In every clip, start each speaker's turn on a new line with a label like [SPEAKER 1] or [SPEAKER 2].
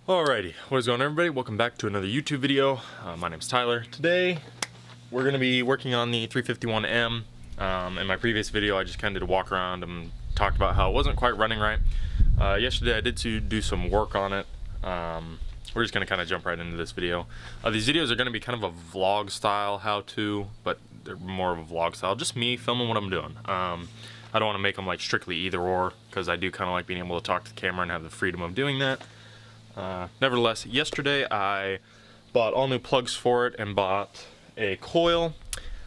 [SPEAKER 1] Alrighty, what is going on, everybody? Welcome back to another YouTube video. My name's Tyler. Today we're going to be working on the 351m. In my previous video I just kind of did a walk around and talked about how it wasn't quite running right. Yesterday I did do some work on it. We're just going to kind of jump right into this video. These videos are going to be kind of a vlog style how-to, but they're more of a vlog style. Just me filming what I'm doing. I don't want to make them like strictly either or, because I do kind of like being able to talk to the camera and have the freedom of doing that. Nevertheless, yesterday I bought all new plugs for it and bought a coil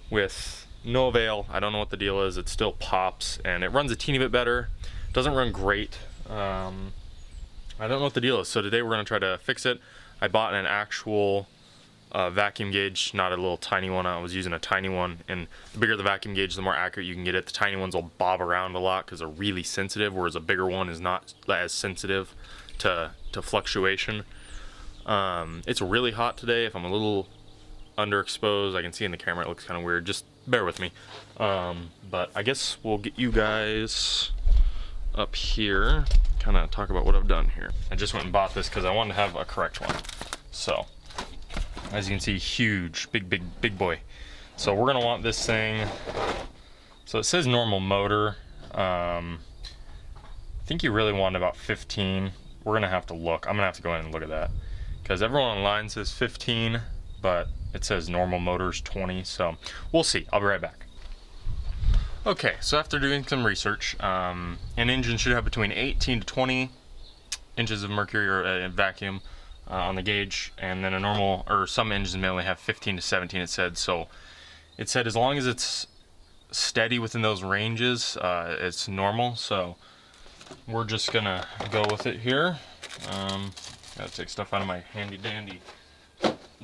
[SPEAKER 1] with no avail. I don't know what the deal is. It still pops and it runs a teeny bit better. Doesn't run great. I don't know what the deal is. So today we're going to try to fix it. I bought an actual vacuum gauge, not a little tiny one. I was using a tiny one, and the bigger the vacuum gauge, the more accurate you can get it. The tiny ones will bob around a lot because they're really sensitive, whereas a bigger one is not as sensitive to fluctuation. It's really hot today. If I'm a little underexposed, I can see in the camera it looks kind of weird. Just bear with me. But I guess we'll get you guys up here, kind of talk about what I've done here. I just went and bought this because I wanted to have a correct one. So as you can see, huge, big boy. So we're gonna want this thing. So it says normal motor. I think you really want about 15. We're gonna have to look. I'm gonna have to go in and look at that, because everyone online says 15, but it says normal motors 20. So we'll see. I'll be right back. Okay, so after doing some research, an engine should have between 18 to 20 inches of mercury or vacuum on the gauge, and then a normal, or some engines may only have 15 to 17. It said. So it said as long as it's steady within those ranges, it's normal. So we're just gonna go with it here. Gotta take stuff out of my handy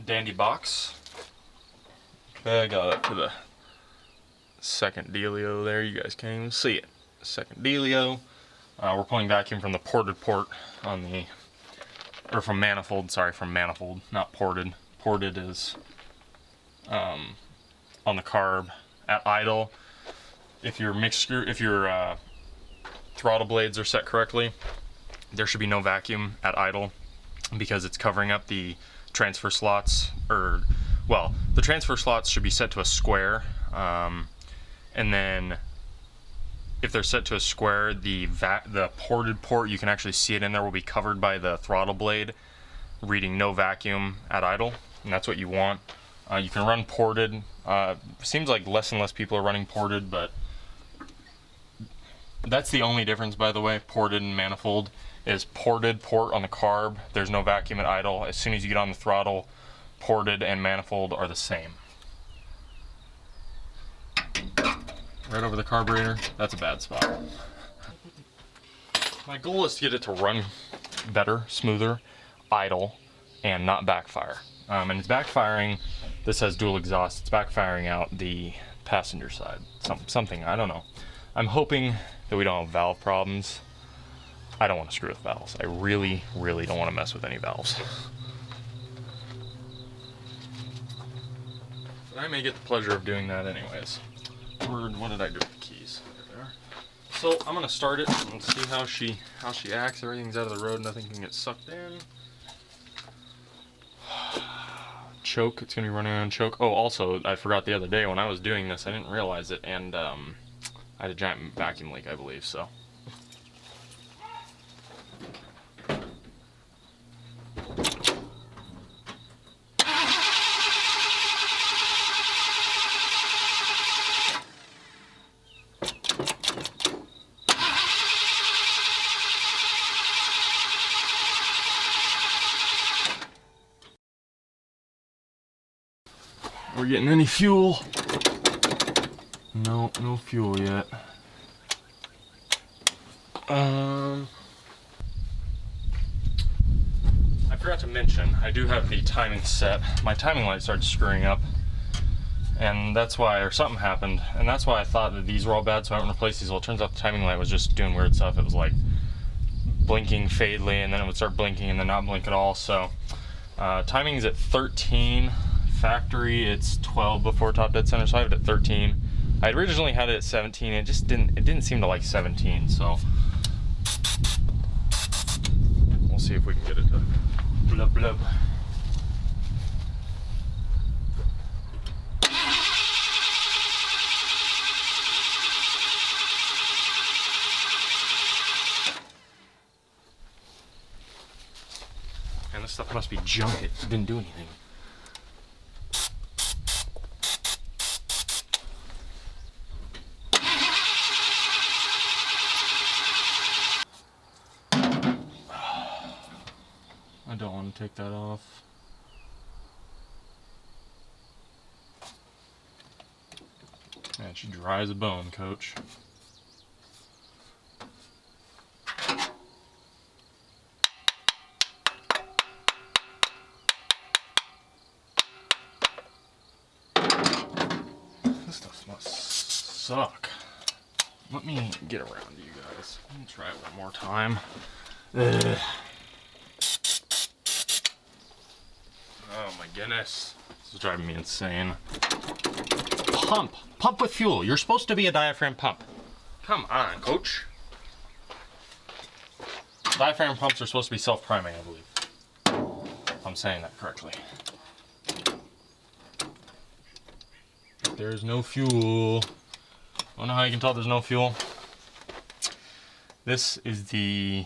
[SPEAKER 1] dandy box. Okay, I got up to the second dealio there. You guys can't even see it. Second dealio. We're pulling vacuum from the ported port on the, or from manifold. Sorry, from manifold, not ported. Ported is on the carb at idle. If your throttle blades are set correctly, there should be no vacuum at idle, because it's covering up the transfer slots, or, well, the transfer slots should be set to a square, and then if they're set to a square, the ported port, you can actually see it in there, will be covered by the throttle blade reading no vacuum at idle, and that's what you want. You can run ported. Seems like less and less people are running ported, but that's the only difference, by the way. Ported and manifold is ported port on the carb, there's no vacuum at idle. As soon as you get on the throttle, ported and manifold are the same. Right over the carburetor, that's a bad spot. My goal is to get it to run better, smoother, idle, and not backfire. And it's backfiring. This has dual exhaust. It's backfiring out the passenger side. Something, I don't know. I'm hoping that we don't have valve problems. I don't want to screw with valves. I really don't want to mess with any valves. But I may get the pleasure of doing that anyways. What did I do with the keys? There. So I'm gonna start it and see how she acts. Everything's out of the road. Nothing can get sucked in. Choke. It's gonna be running on choke. Oh, also I forgot the other day when I was doing this, I didn't realize it, and I had a giant vacuum leak, I believe, so. We're getting any fuel? No fuel yet. I forgot to mention, I do have the timing set. My timing light started screwing up, and that's why, or something happened, and that's why I thought that these were all bad, so I went and replaced these. Well, it turns out the timing light was just doing weird stuff. It was like blinking fadely, and then it would start blinking and then not blink at all. So timing is at 13. Factory, it's 12 before top dead center, so I have it at 13. I originally had it at 17. It didn't seem to like 17, so we'll see see if we can get it to blub blub. And this stuff must be junk. It didn't do anything. I don't want to take that off. Man, she dry as a bone, coach. This stuff must suck. Let me get around you guys. Let me try it one more time. Ugh. Oh my goodness. This is driving me insane. Pump. Pump with fuel. You're supposed to be a diaphragm pump. Come on, coach. Diaphragm pumps are supposed to be self-priming, I believe. If I'm saying that correctly. There's no fuel. I don't know how you can tell there's no fuel. This is the...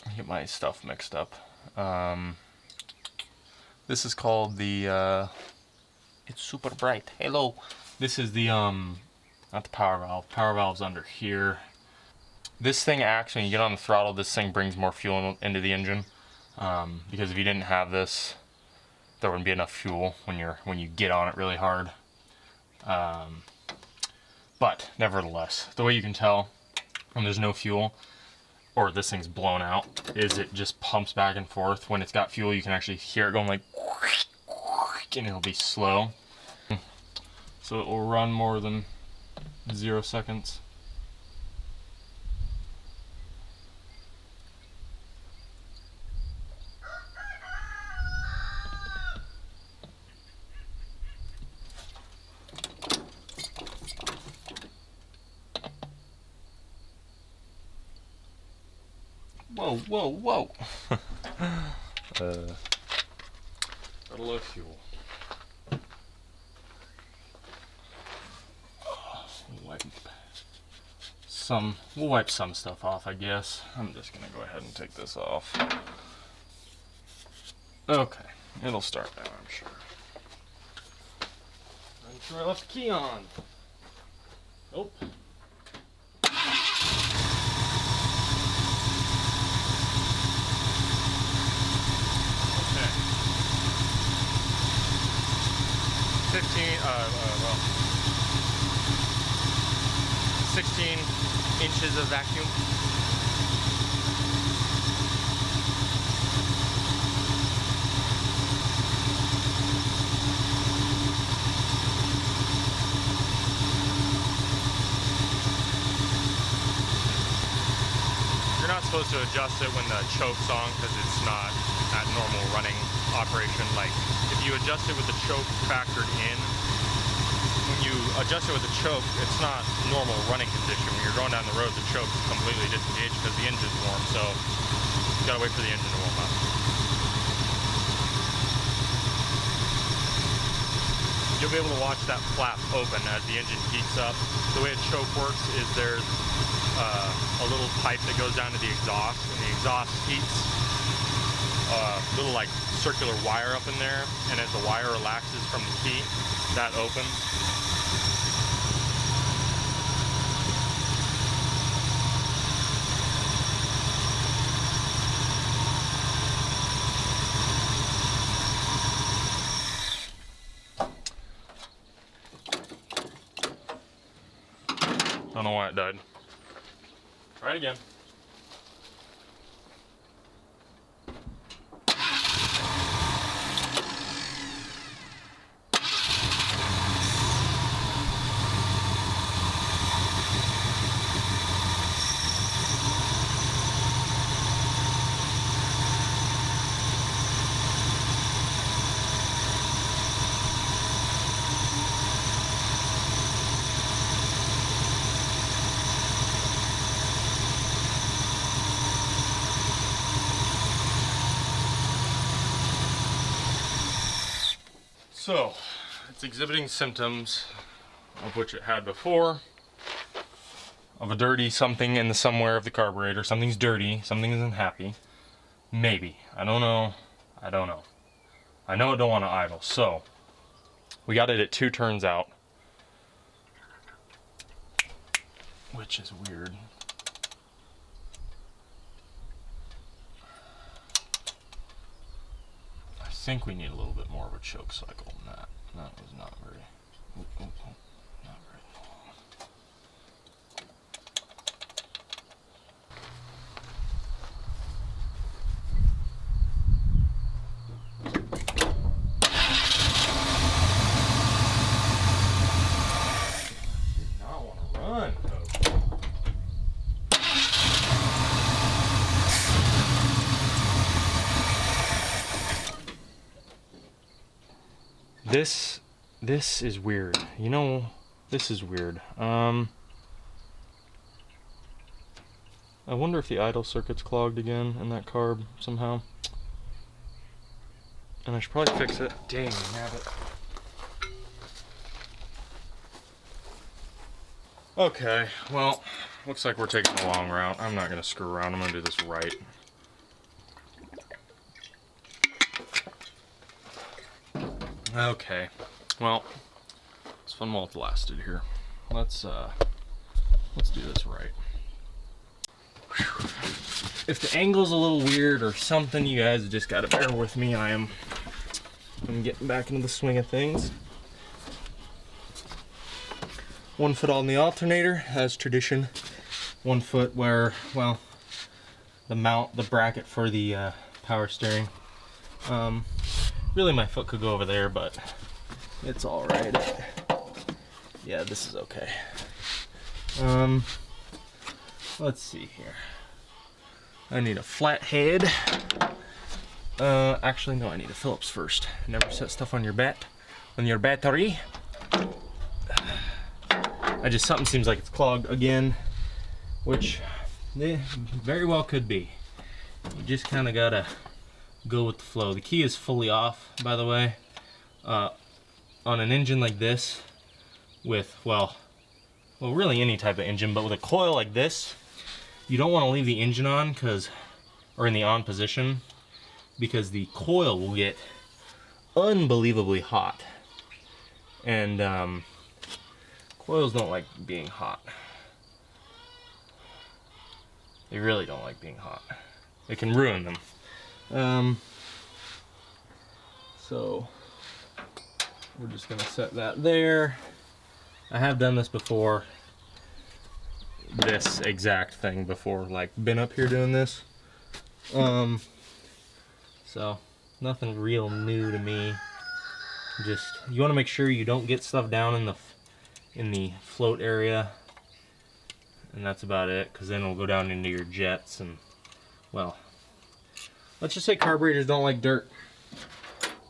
[SPEAKER 1] Let me get my stuff mixed up. This is called the, it's super bright. Hello. This is the, not the power valve. Power valve's under here. This thing acts when you get on the throttle. This thing brings more fuel into the engine. Because if you didn't have this, there wouldn't be enough fuel when you get on it really hard. But nevertheless, the way you can tell when there's no fuel, or this thing's blown out, is it just pumps back and forth. When it's got fuel, you can actually hear it going like, and it'll be slow. So it will run more than 0 seconds. Whoa, whoa, whoa. Gotta love fuel. We'll wipe some stuff off, I guess. I'm just gonna go ahead and take this off. Okay, it'll start now, I'm sure. I'm sure I left the key on. Oh. Okay. 16 inches of vacuum. You're not supposed to adjust it when the choke's on because it's not at normal running operation. Like if you adjust it with the choke factored in, when you adjust it with the choke, it's not normal running condition. When you're going down the road, the choke's completely disengaged because the engine's warm, so you gotta wait for the engine to warm up. You'll be able to watch that flap open as the engine heats up. The way a choke works is there's a little pipe that goes down to the exhaust, and the exhaust heats a little like circular wire up in there, and as the wire relaxes from the heat, that opens. Don't know why it died. Try it again. So, it's exhibiting symptoms of which it had before, of a dirty something in the somewhere of the carburetor. Something's dirty, something isn't happy. Maybe. I don't know. I don't know. I know it don't want to idle. So, we got it at 2 turns out, which is weird. I think we need a little bit more of a choke cycle than that. That was not very, not very Did not want to run, Coach. This is weird. You know, this is weird. I wonder if the idle circuit's clogged again in that carb somehow. And I should probably fix it. Dang, nabbit. Okay, well, looks like we're taking the long route. I'm not gonna screw around. I'm gonna do this right. Okay, well, it's fun while it lasted here. Let's do this right. Whew. If the angle's a little weird or something, you guys just gotta bear with me. I'm getting back into the swing of things. 1 foot on the alternator, as tradition. 1 foot where, well, the bracket for the power steering. Really, my foot could go over there, but it's all right. Yeah, this is okay. Let's see here. I need a flat head. Actually, no, I need a Phillips first. Never set stuff on your battery. Something seems like it's clogged again, which very well could be. You just kind of gotta go with the flow. The key is fully off, by the way. On an engine like this, with, well, really any type of engine, but with a coil like this, you don't want to leave the engine on, or in the on position, because the coil will get unbelievably hot. And coils don't like being hot. They really don't like being hot. It can ruin them. So we're just gonna set that there. I have done this before, this exact thing before, like been up here doing this. So nothing real new to me. Just, you want to make sure you don't get stuff down in the float area, and that's about it, because then it'll go down into your jets. And, well, let's just say carburetors don't like dirt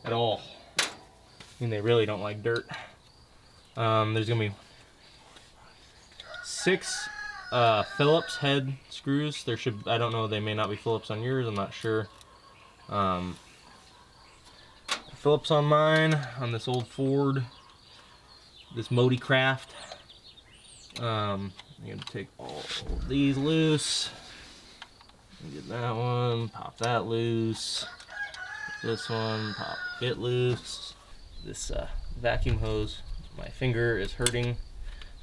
[SPEAKER 1] at all. I mean, they really don't like dirt. There's gonna be 6 Phillips head screws. There should, I don't know, they may not be Phillips on yours, I'm not sure. Phillips on mine, on this old Ford, this Modi Craft. I'm gonna take all of these loose. Get that one, pop that loose. This one, pop it loose. This vacuum hose, my finger is hurting.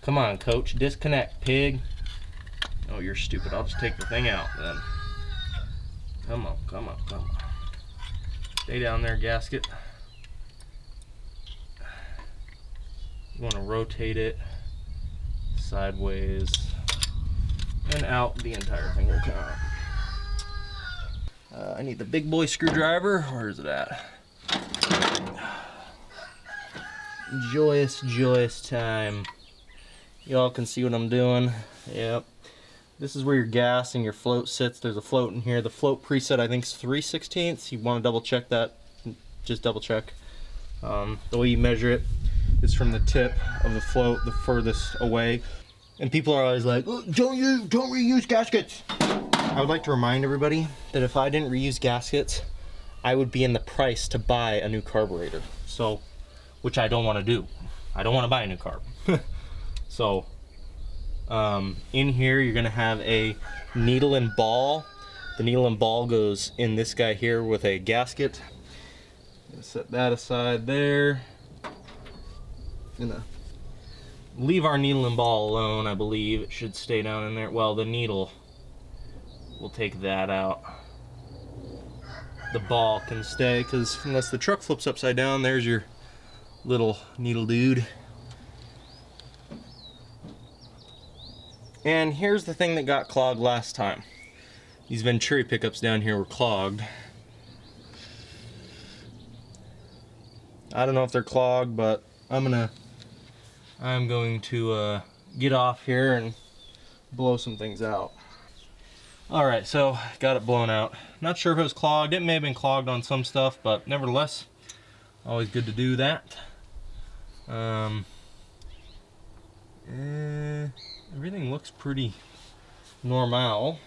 [SPEAKER 1] Come on, coach, disconnect, pig. Oh, you're stupid. I'll just take the thing out then. Come on, come on, come on. Stay down there, gasket. You want to rotate it sideways and out. The entire thing will come out. I need the big boy screwdriver. Where is it at? Joyous, joyous time. Y'all can see what I'm doing. Yep. This is where your gas and your float sits. There's a float in here. The float preset, I think, is 3/16. You want to double check that. Just double check. The way you measure it is from the tip of the float, the furthest away. And people are always like, oh, don't reuse gaskets. I would like to remind everybody that if I didn't reuse gaskets, I would be in the price to buy a new carburetor. So which I don't want to do. I don't want to buy a new carb. So in here you're gonna have a needle and ball. The needle and ball goes in this guy here with a gasket. I'm gonna set that aside there. Gonna leave our needle and ball alone. I believe it should stay down in there. Well, the needle, we'll take that out. The ball can stay, because unless the truck flips upside down, there's your little needle dude. And here's the thing that got clogged last time. These Venturi pickups down here were clogged. I don't know if they're clogged, but I'm going to get off here and blow some things out. Alright, so got it blown out. Not sure if it was clogged. It may have been clogged on some stuff, but nevertheless, always good to do that. Everything looks pretty normal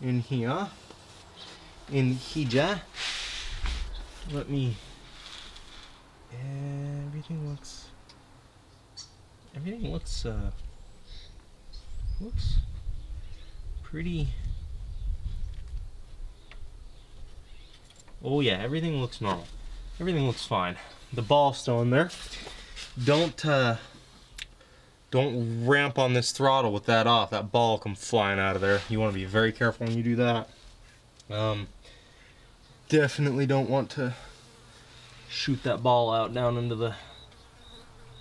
[SPEAKER 1] in here. Let me. Everything looks pretty. Oh yeah, everything looks normal. Everything looks fine. The ball's still in there. Don't ramp on this throttle with that off. That ball will come flying out of there. You want to be very careful when you do that. Definitely don't want to shoot that ball out down into the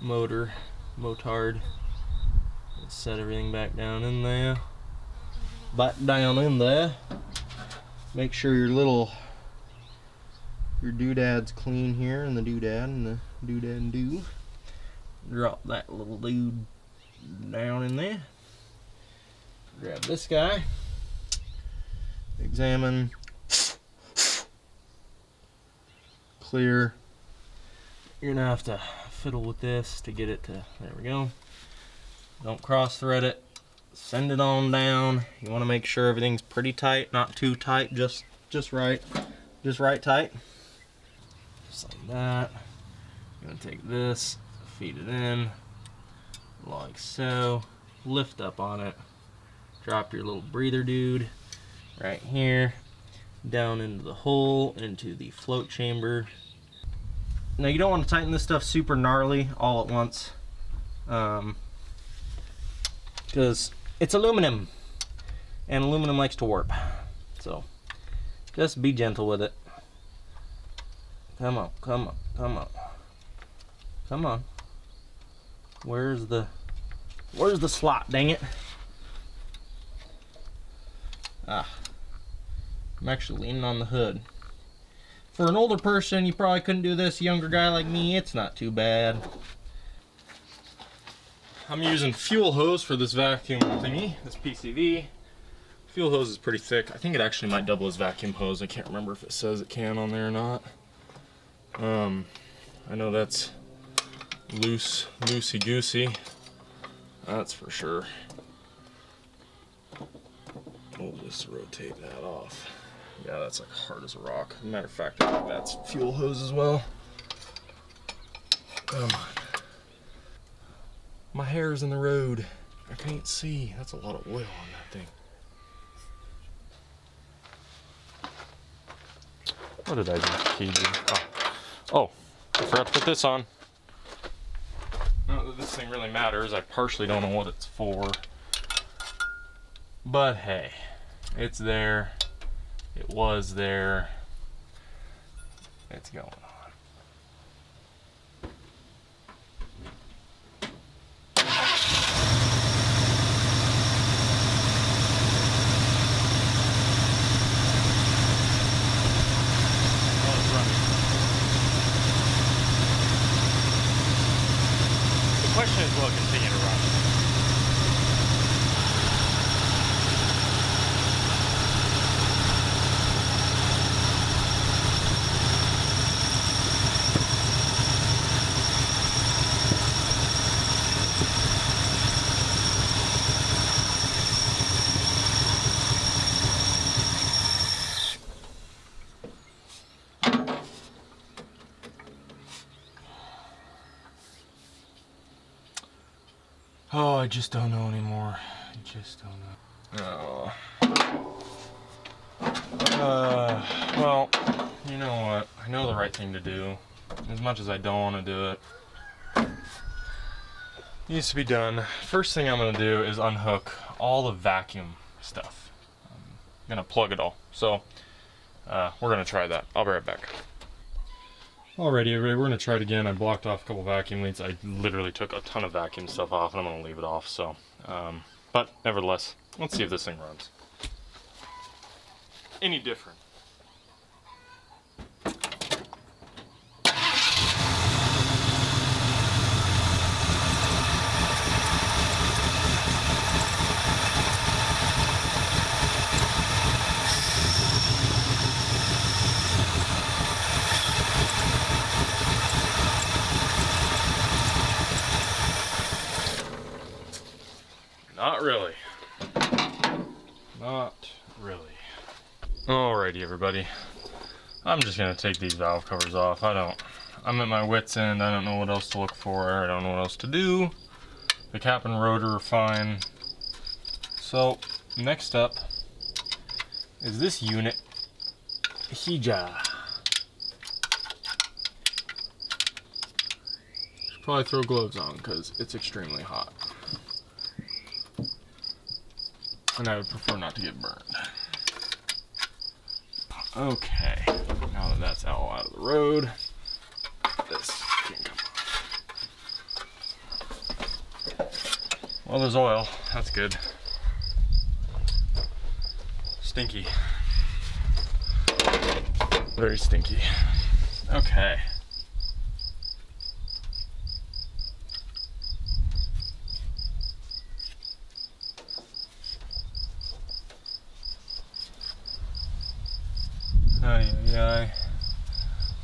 [SPEAKER 1] motard. Let's set everything back down in there. Make sure your doodad's clean here, and the doodad and the doodad and do. Drop that little dude down in there. Grab this guy. Examine. Clear. You're gonna have to fiddle with this to get it to, there we go. Don't cross thread it. Send it on down. You want to make sure everything's pretty tight, not too tight, just right. Just right tight. Just like that. I'm gonna take this, feed it in, like so. Lift up on it. Drop your little breather dude right here, down into the hole, into the float chamber. Now you don't want to tighten this stuff super gnarly all at once, because it's aluminum, and aluminum likes to warp. So just be gentle with it. Come on, come on, come on, come on. Where's the slot, dang it? I'm actually leaning on the hood. For an older person, you probably couldn't do this. A younger guy like me, it's not too bad. I'm using fuel hose for this vacuum thingy, this PCV. Fuel hose is pretty thick. I think it actually might double as vacuum hose. I can't remember if it says it can on there or not. I know that's loosey-goosey. That's for sure. We'll just rotate that off. Yeah, that's like hard as a rock. Matter of fact, I think that's fuel hose as well. Come on. My hair's in the road. I can't see. That's a lot of oil on that thing. What did I do? Oh, I forgot to put this on. Not that this thing really matters. I partially don't know what it's for. But hey, it's there. It was there. It's going on. The question is, will it continue to run? Oh, I just don't know anymore. I just don't know. Well, you know what? I know the right thing to do. As much as I don't want to do it, needs to be done. First thing I'm going to do is unhook all the vacuum stuff. I'm going to plug it all. So, we're going to try that. I'll be right back. Alrighty, everybody, we're going to try it again. I blocked off a couple vacuum leads. I literally took a ton of vacuum stuff off, and I'm going to leave it off. So, but nevertheless, let's see if this thing runs any different. Not really. Not really. Alrighty, everybody. I'm just gonna take these valve covers off. I'm at my wit's end. I don't know what else to look for. I don't know what else to do. The cap and rotor are fine. So, next up is this unit. Hija. Should probably throw gloves on because it's extremely hot. And I would prefer not to get burned. Okay, now that that's all out of the road, this can come off. Well, there's oil. That's good. Stinky. Very stinky. Okay.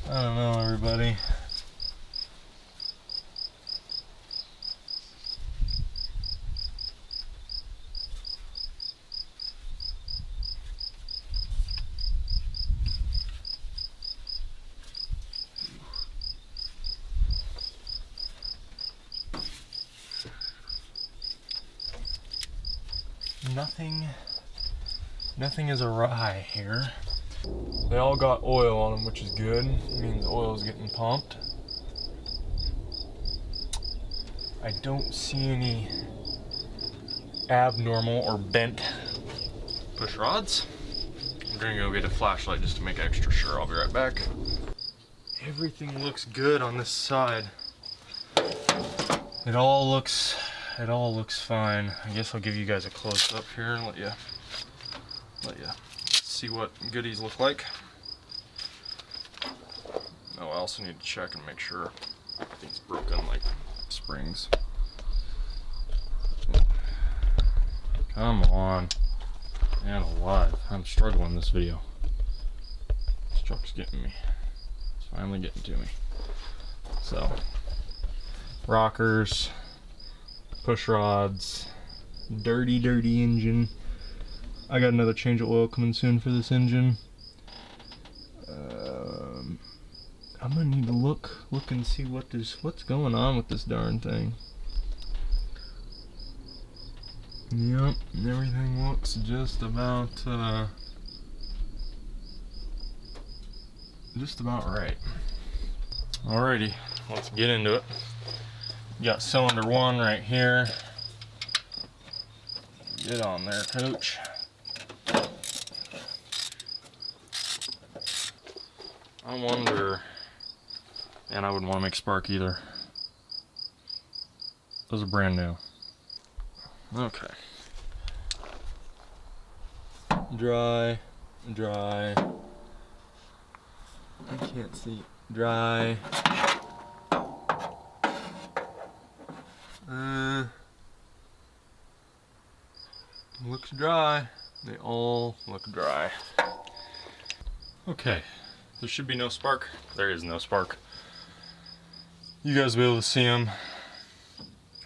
[SPEAKER 1] I don't know, everybody. Nothing is awry here. They all got oil on them, which is good. It means oil is getting pumped. I don't see any abnormal or bent push rods. I'm gonna go get a flashlight just to make extra sure. I'll be right back. Everything looks good on this side. It all looks fine. I guess I'll give you guys a close up here and let you see what goodies look like. Oh, I also need to check and make sure everything's broken, like springs. Come on. Man alive. I'm struggling this video. This truck's getting me. It's finally getting to me. So, rockers, push rods, dirty engine. I got another change of oil coming soon for this engine. I'm gonna need to look and see what's going on with this darn thing. Yep, everything looks just about right. Alrighty, let's get into it. You got cylinder 1 right here. Get on there, coach. I wonder, and I wouldn't want to make spark either. Those are brand new. Okay. Dry. I can't see. Dry. Looks dry. They all look dry. Okay. There should be no spark. There is no spark. You guys will be able to see them.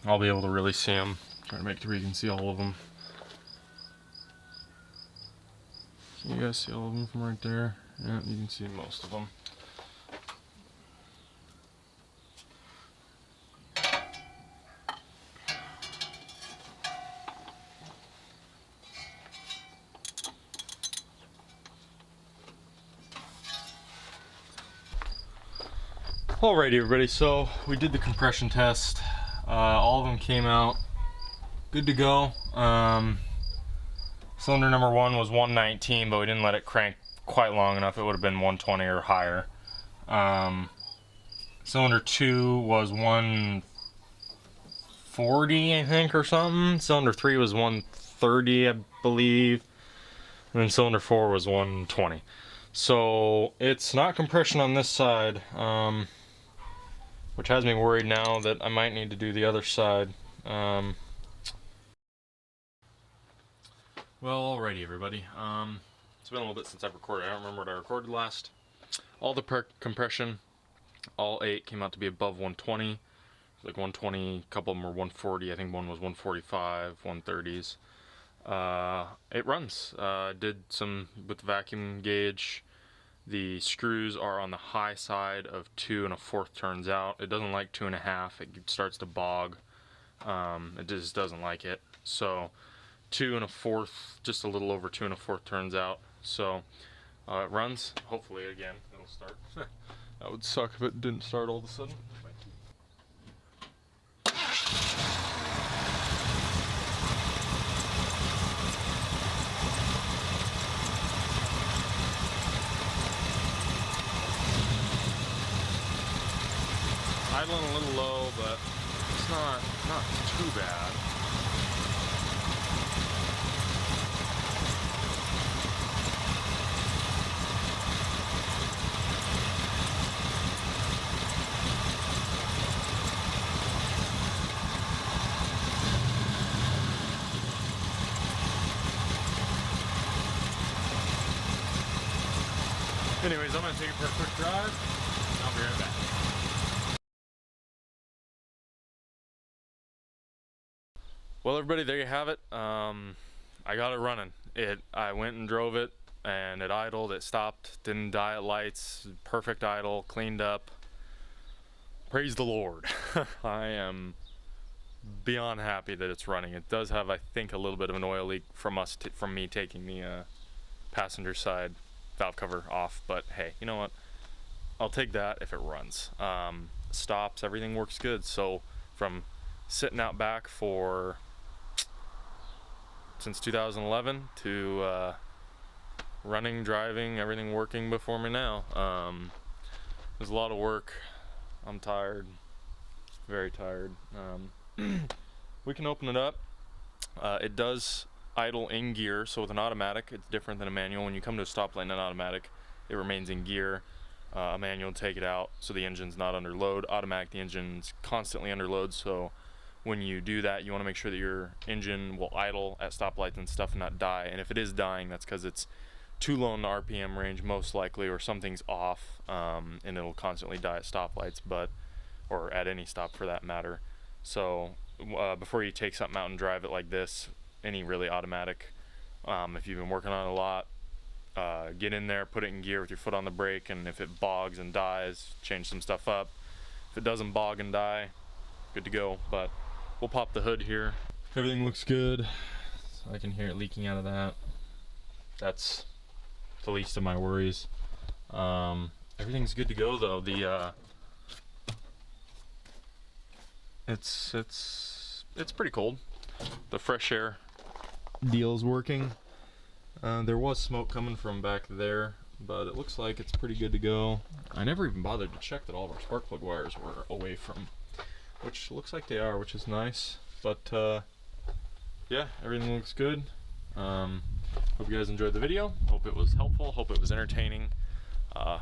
[SPEAKER 1] I'll be able to really see them. Try to make sure you can see all of them. Can you guys see all of them from right there? Yeah, you can see most of them. Alrighty everybody, so we did the compression test. All of them came out good to go. Cylinder number 1 was 119, but we didn't let it crank quite long enough. It would have been 120 or higher. Cylinder 2 was 140, I think, or something. Cylinder 3 was 130, I believe. And then cylinder 4 was 120. So it's not compression on this side, which has me worried now that I might need to do the other side. Well, alrighty everybody. It's been a little bit since I've recorded. I don't remember what I recorded last. All the compression, all 8 came out to be above 120. Like 120, a couple of them were 140. I think one was 145, 130s. It runs. Did some with the vacuum gauge. The screws are on the high side of 2 1/4 turns out. It doesn't like 2 1/2. It starts to bog. It just doesn't like it. So 2 1/4, just a little over 2 1/4 turns out. So it runs. Hopefully again it'll start. That would suck if it didn't start all of a sudden. Idling a little low, but it's not too bad. Anyways, I'm gonna take it for a quick drive. I'll be right back. Well everybody, there you have it. I got it running. I went and drove it and it idled, it stopped, didn't die at lights, perfect idle, cleaned up. Praise the Lord. I am beyond happy that it's running. It does have, I think, a little bit of an oil leak from me taking the passenger side valve cover off, but hey, you know what? I'll take that if it runs. Stops, everything works good. So from sitting out back since 2011 to running, driving, everything working before me now. There's a lot of work. I'm tired, very tired. We can open it up. It does idle in gear, so with an automatic it's different than a manual. When you come to a stoplight in an automatic, it remains in gear. A manual, take it out so the engine's not under load. Automatic, the engine's constantly under load, so when you do that, you want to make sure that your engine will idle at stoplights and stuff and not die. And if it is dying, that's because it's too low in the RPM range, most likely, or something's off, and it'll constantly die at stoplights, or at any stop for that matter. So before you take something out and drive it like this, any really automatic, if you've been working on it a lot, get in there, put it in gear with your foot on the brake, and if it bogs and dies, change some stuff up. If it doesn't bog and die, good to go. But we'll pop the hood here. Everything looks good. So I can hear it leaking out of that. That's the least of my worries. Everything's good to go though. It's pretty cold. The fresh air deal's working. There was smoke coming from back there, but it looks like it's pretty good to go. I never even bothered to check that all of our spark plug wires were away from, which looks like they are, which is nice. But yeah, everything looks good. Hope you guys enjoyed the video. Hope it was helpful. Hope it was entertaining.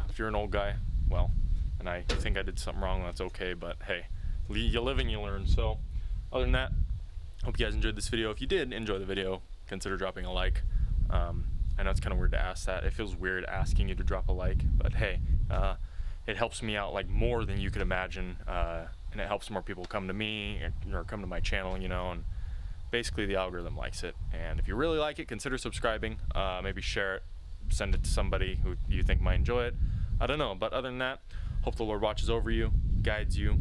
[SPEAKER 1] If you're an old guy, well, and you think I did something wrong, that's okay. But hey, you live and you learn. So other than that, hope you guys enjoyed this video. If you did enjoy the video, consider dropping a like. I know it's kind of weird to ask that. It feels weird asking you to drop a like, but hey, it helps me out like more than you could imagine, and it helps more people come to me or come to my channel, you know, and basically the algorithm likes it. And if you really like it, consider subscribing. Maybe share it, send it to somebody who you think might enjoy it. I don't know, but other than that, hope the Lord watches over you, guides you,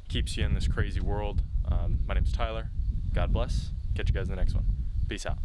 [SPEAKER 1] keeps you in this crazy world. My name's Tyler. God bless. Catch you guys in the next one. Peace out.